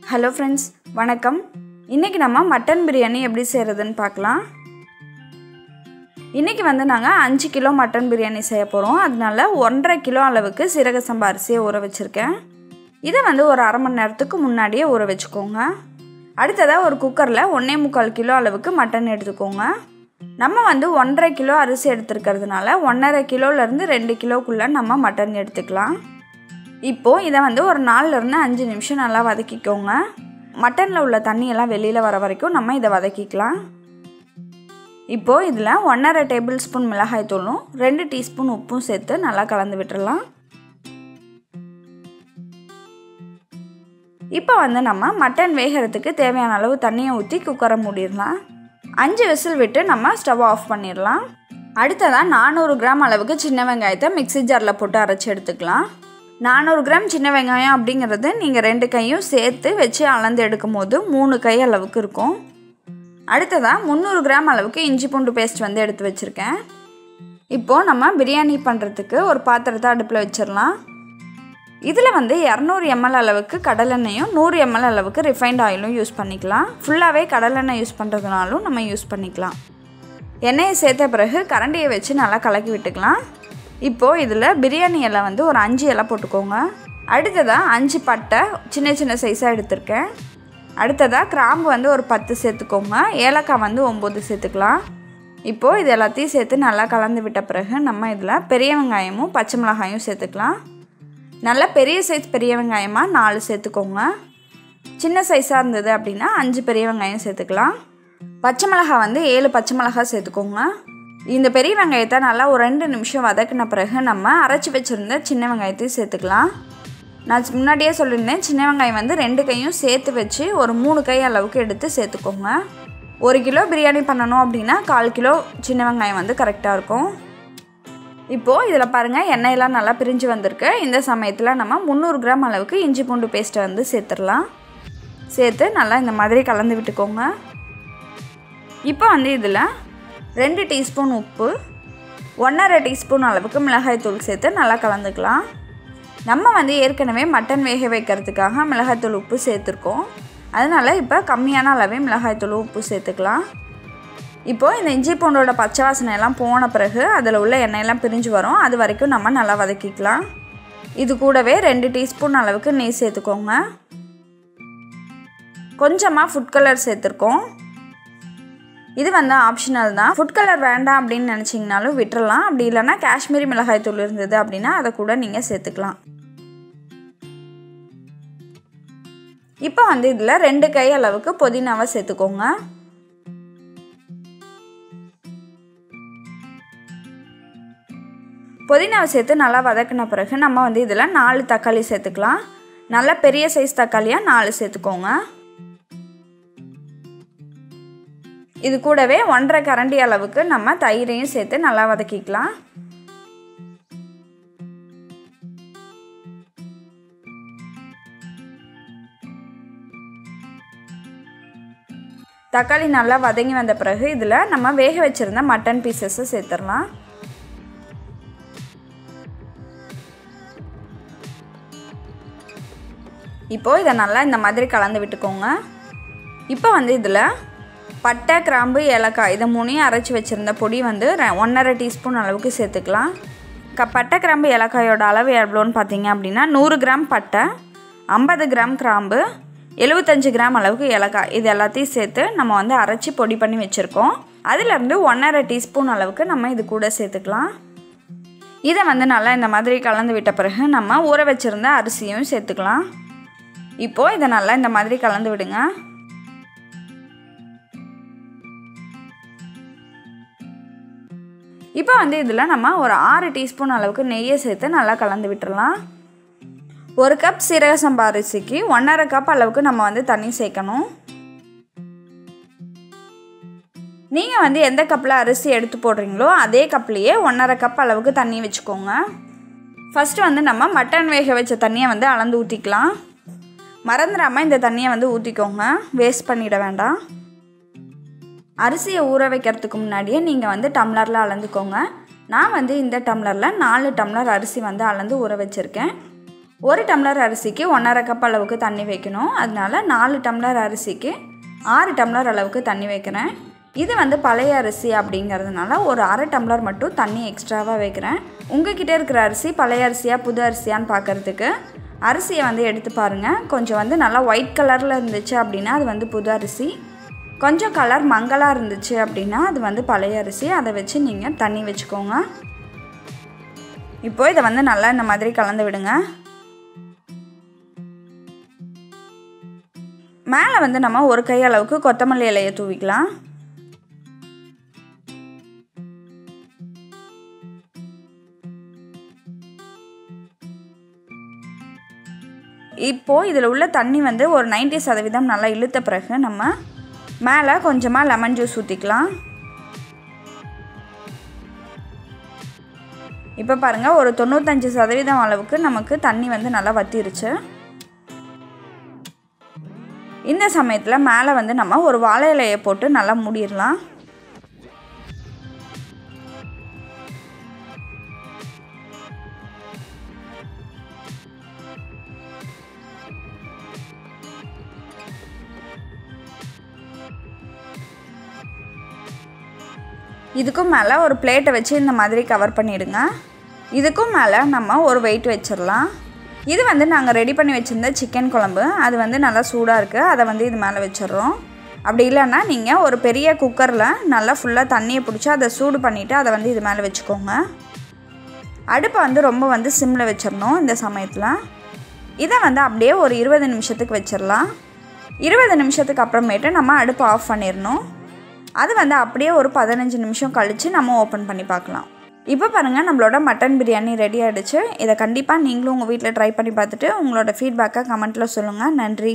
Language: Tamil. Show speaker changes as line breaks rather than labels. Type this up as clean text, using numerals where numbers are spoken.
Hello friends, வணக்கம். இன்னைக்கு நம்ம மட்டன் பிரியாணி எப்படி செய்யறதுன்னு பார்க்கலாம். இன்னைக்கு வந்து நாங்க 5 கிலோ மட்டன் பிரியாணி செய்ய போறோம். அதனால 1.5 கிலோ அளவுக்கு சீரக சம்பா அரிசியை ஊற வச்சிருக்கேன். இதை வந்து ஒரு அரை மணி நேரத்துக்கு முன்னாடியே ஊற வச்சுக்கோங்க. அடுத்ததா ஒரு குக்கர்ல 1.25 கிலோ அளவுக்கு மட்டன் எடுத்துக்கோங்க. நம்ம வந்து 1.5 கிலோ அரிசி எடுத்துக்கிறதுனால 1.5 கிலோல இருந்து 2 கிலோக்குள்ள நம்ம மட்டன் எடுத்துக்கலாம். இப்போ இதை வந்து ஒரு 4 இருந்து 5 நிமிஷம் நல்லா வதக்கிக்கோங்க. மட்டனில் உள்ள தண்ணி எல்லாம் வெளியில் வர வரைக்கும் நம்ம இதை வதக்கிக்கலாம். இப்போது இதில் 1.5 டேபிள் ஸ்பூன் மிளகாய் தூளும் 2 டீஸ்பூன் உப்பும் சேர்த்து நல்லா கலந்து விட்டுடலாம். இப்போ வந்து நம்ம மட்டன் வேகிறதுக்கு தேவையான அளவு தண்ணியை ஊற்றி குக்கரை மூடிடலாம். 5 விசில் விட்டு நம்ம ஸ்டவ் ஆஃப் பண்ணிடலாம். அடுத்ததாக 400 கிராம் அளவுக்கு சின்ன வெங்காயத்தை மிக்ஸி ஜாரில் போட்டு அரைச்சி எடுத்துக்கலாம். 400 கிராம் சின்ன வெங்காயம் அப்படிங்கிறது நீங்கள் 2 கையும் சேர்த்து வச்சு அளந்து எடுக்கும் போது 3 கை அளவுக்கு இருக்கும். அடுத்ததாக 300 கிராம் அளவுக்கு இஞ்சி பூண்டு பேஸ்ட் வந்து எடுத்து வச்சுருக்கேன். இப்போது நம்ம பிரியாணி பண்ணுறதுக்கு ஒரு பாத்திரத்தை அடுப்பில் வச்சிடலாம். இதில் வந்து 200 ml அளவுக்கு கடலெண்ணெயும் 100 ml அளவுக்கு ரிஃபைண்ட் ஆயிலும் யூஸ் பண்ணிக்கலாம். ஃபுல்லாகவே கடலெண்ணெய் யூஸ் பண்ணுறதுனாலும் நம்ம யூஸ் பண்ணிக்கலாம். எண்ணெயை சேர்த்த பிறகு கரண்டியை வச்சு நல்லா கலக்கி விட்டுக்கலாம். இப்போது இதில் பிரியாணி இலை வந்து ஒரு 5 இலை போட்டுக்கோங்க. அடுத்ததாக 5 பட்டை சின்ன சின்ன சைஸாக எடுத்திருக்கேன். அடுத்ததாக கிராம்பு வந்து ஒரு 10 சேர்த்துக்கோங்க. ஏலக்காய் வந்து 9 சேர்த்துக்கலாம். இப்போது இது எல்லாத்தையும் சேர்த்து நல்லா கலந்து விட்ட பிறகு நம்ம இதில் பெரிய வெங்காயமும் பச்சை மிளகாயும் சேர்த்துக்கலாம். நல்லா பெரிய சைஸ் பெரிய வெங்காயமாக 4 சேர்த்துக்கோங்க. சின்ன சைஸாக இருந்தது அப்படின்னா 5 பெரிய வெங்காயம் சேர்த்துக்கலாம். பச்சை மிளகாய் வந்து 7 பச்சை மிளகாய் சேர்த்துக்கோங்க. இந்த பெரிய வெங்காயத்தை நல்லா ஒரு 2 நிமிஷம் வதக்கின பிறகு நம்ம அரைச்சி வச்சுருந்த சின்ன வெங்காயத்தையும் சேர்த்துக்கலாம். நான் முன்னாடியே சொல்லியிருந்தேன், சின்ன வெங்காயம் வந்து 2 கையும் சேர்த்து வச்சு ஒரு 3 கை அளவுக்கு எடுத்து சேர்த்துக்கோங்க. 1 கிலோ பிரியாணி பண்ணணும் அப்படின்னா 1/4 கிலோ சின்ன வெங்காயம் வந்து கரெக்டாக இருக்கும். இப்போது இதில் பாருங்கள், எண்ணெயெல்லாம் நல்லா பிரிஞ்சு வந்திருக்கு. இந்த சமயத்தில் நம்ம 300 கிராம் அளவுக்கு இஞ்சி பூண்டு பேஸ்ட்டை வந்து சேர்த்துடலாம். சேர்த்து நல்லா இந்த மாதிரி கலந்து விட்டுக்கோங்க. இப்போ வந்து இதில் 2 டீஸ்பூன் உப்பு, 1.5 டீஸ்பூன் அளவுக்கு மிளகாய் தூள் சேர்த்து நல்லா கலந்துக்கலாம். நம்ம வந்து ஏற்கனவே மட்டன் வேக வைக்கிறதுக்காக மிளகாய்த்தூள் உப்பு சேர்த்துருக்கோம். அதனால் இப்போ கம்மியான அளவே மிளகாய்த்தூள் உப்பு சேர்த்துக்கலாம். இப்போது இந்த இஞ்சி பூண்டோட பச்சை வாசனை எல்லாம் போன பிறகு அதில் உள்ள எண்ணெயெல்லாம் பிரிஞ்சு வரும். அது வரைக்கும் நம்ம நல்லா வதக்கிக்கலாம். இது கூடவே 2 டீஸ்பூன் அளவுக்கு நெய் சேர்த்துக்கோங்க. கொஞ்சமாக ஃபுட் கலர் சேர்த்துருக்கோம். இது வந்து ஆப்ஷனல் தான். ஃபுட் கலர் வேண்டாம் அப்படின்னு நினச்சிங்கனாலும் விட்டுறலாம். அப்படி இல்லைன்னா காஷ்மீரி மிளகாய் தூள் இருந்தது அப்படின்னா அதை கூட நீங்கள் சேர்த்துக்கலாம். இப்போ வந்து இதில் 2 கை அளவுக்கு புதினாவை சேர்த்துக்கோங்க. புதினாவை சேர்த்து நல்லா வதக்கின பிறகு நம்ம வந்து இதில் 4 தக்காளி சேர்த்துக்கலாம். நல்லா பெரிய சைஸ் தக்காளியாக 4 சேர்த்துக்கோங்க. இது கூடவே 1.5 கரண்டி அளவுக்கு நம்ம தயிரையும் சேர்த்து நல்லா வதக்கிக்கலாம். தக்காளி நல்லா வதங்கி வந்த பிறகு இதில் நம்ம வேக வச்சுருந்த மட்டன் பீசஸை சேர்த்துடலாம். இப்போது இதை நல்லா இந்த மாதிரி கலந்து விட்டுக்கோங்க. இப்போ வந்து இதில் பட்டை, கிராம்பு, ஏலக்காய் இதை 3ஐயும் அரைச்சி வச்சுருந்த பொடி வந்து 1.5 டீஸ்பூன் அளவுக்கு சேர்த்துக்கலாம். பட்டை, கிராம்பு, ஏலக்காயோட அளவு எவ்வளோன்னு பார்த்தீங்க அப்படின்னா 100 கிராம் பட்டை, 50 கிராம் கிராம்பு, 75 கிராம் அளவுக்கு ஏலக்காய் இது எல்லாத்தையும் சேர்த்து நம்ம வந்து அரைச்சி பொடி பண்ணி வச்சுருக்கோம். அதிலேருந்து 1.5 டீஸ்பூன் அளவுக்கு நம்ம இது கூட சேர்த்துக்கலாம். இதை வந்து நல்லா இந்த மாதிரி கலந்து விட்ட பிறகு நம்ம ஊற வச்சுருந்த அரிசியும் சேர்த்துக்கலாம். இப்போது இதை நல்லா இந்த மாதிரி கலந்து விடுங்க. இப்போ வந்து இதில் நம்ம ஒரு 6 டீஸ்பூன் அளவுக்கு நெய்யை சேர்த்து நல்லா கலந்து விட்டுடலாம். 1 கப் சீரக சம்பா அரிசிக்கு 1.5 கப் அளவுக்கு நம்ம வந்து தண்ணி சேர்க்கணும். நீங்கள் வந்து எந்த கப்பில் அரிசி எடுத்து போடுறீங்களோ அதே கப்லேயே 1.5 கப் அளவுக்கு தண்ணி வச்சுக்கோங்க. ஃபஸ்ட்டு வந்து நம்ம மட்டன் வேக வச்ச தண்ணியை வந்து அளந்து ஊற்றிக்கலாம். மறந்துடாமல் இந்த தண்ணியை வந்து ஊற்றிக்கோங்க, வேஸ்ட் பண்ணிட வேண்டாம். அரிசியை ஊற வைக்கிறதுக்கு முன்னாடியே நீங்கள் வந்து டம்ளரில் அளந்துக்கோங்க. நான் வந்து இந்த டம்ளரில் 4 டம்ளர் அரிசி வந்து அளந்து ஊற வச்சுருக்கேன். 1 டம்ளர் அரிசிக்கு 1/2 கப் அளவுக்கு தண்ணி வைக்கணும். அதனால 4 டம்ளர் அரிசிக்கு 6 டம்ளர் அளவுக்கு தண்ணி வைக்கிறேன். இது வந்து பழைய அரிசி அப்படிங்கிறதுனால ஒரு 1/2 டம்ளர் மட்டும் தண்ணி எக்ஸ்ட்ராவாக வைக்கிறேன். உங்ககிட்ட இருக்கிற அரிசி பழைய அரிசியா புது அரிசியான்னு பார்க்குறதுக்கு அரிசியை வந்து எடுத்து பாருங்கள். கொஞ்சம் வந்து நல்லா ஒயிட் கலரில் இருந்துச்சு அப்படின்னா அது வந்து புது அரிசி. கொஞ்சம் கலர் மங்கலாக இருந்துச்சு அப்படின்னா அது வந்து பழைய அரிசி. அதை வச்சு நீங்கள் தண்ணி வச்சுக்கோங்க. இப்போது இதை வந்து நல்லா இந்த மாதிரி கலந்து விடுங்க. மேலே வந்து நம்ம ஒரு கை அளவுக்கு கொத்தமல்லி இலையை தூவிக்கலாம். இப்போது இதில் உள்ள தண்ணி வந்து ஒரு 90% நல்லா இழுத்த பிறகு நம்ம மேலே கொஞ்சமாக லெமன் ஜூஸ் ஊற்றிக்கலாம். இப்போ பாருங்கள் ஒரு 95% அளவுக்கு நமக்கு தண்ணி வந்து நல்லா வற்றிருச்சு. இந்த சமயத்தில் மேலே வந்து நம்ம ஒரு வாழை இலையை போட்டு நல்லா மூடிடலாம். இதுக்கும் மேலே ஒரு பிளேட்டை வச்சு இந்த மாதிரி கவர் பண்ணிவிடுங்க. இதுக்கும் மேலே நம்ம ஒரு வெயிட் வச்சிடலாம். இது வந்து நாங்கள் ரெடி பண்ணி வச்சுருந்த சிக்கன் குழம்பு. அது வந்து நல்லா சூடாக இருக்குது. அதை வந்து இது மேலே வச்சிடுறோம். அப்படி இல்லைன்னா நீங்கள் ஒரு பெரிய குக்கரில் நல்லா ஃபுல்லாக தண்ணியை பிடிச்சி அதை சூடு பண்ணிவிட்டு அதை வந்து இது மேலே வச்சுக்கோங்க. அடுப்பை வந்து ரொம்ப வந்து சிம்மில் வச்சிடணும். இந்த சமயத்தில் இதை வந்து அப்படியே ஒரு 20 நிமிஷத்துக்கு வச்சிடலாம். 20 நிமிஷத்துக்கு அப்புறமேட்டு நம்ம அடுப்பை ஆஃப் பண்ணிடணும். அது வந்து அப்படியே ஒரு 15 நிமிஷம் கழித்து நம்ம ஓப்பன் பண்ணி பார்க்கலாம். இப்போ பாருங்கள் நம்மளோட மட்டன் பிரியாணி ரெடி ஆகிடுச்சு. இதை கண்டிப்பாக நீங்களும் உங்கள் வீட்டில் ட்ரை பண்ணி பார்த்துட்டு உங்களோட ஃபீட்பேக்கை கமெண்ட்டில் சொல்லுங்கள். நன்றி.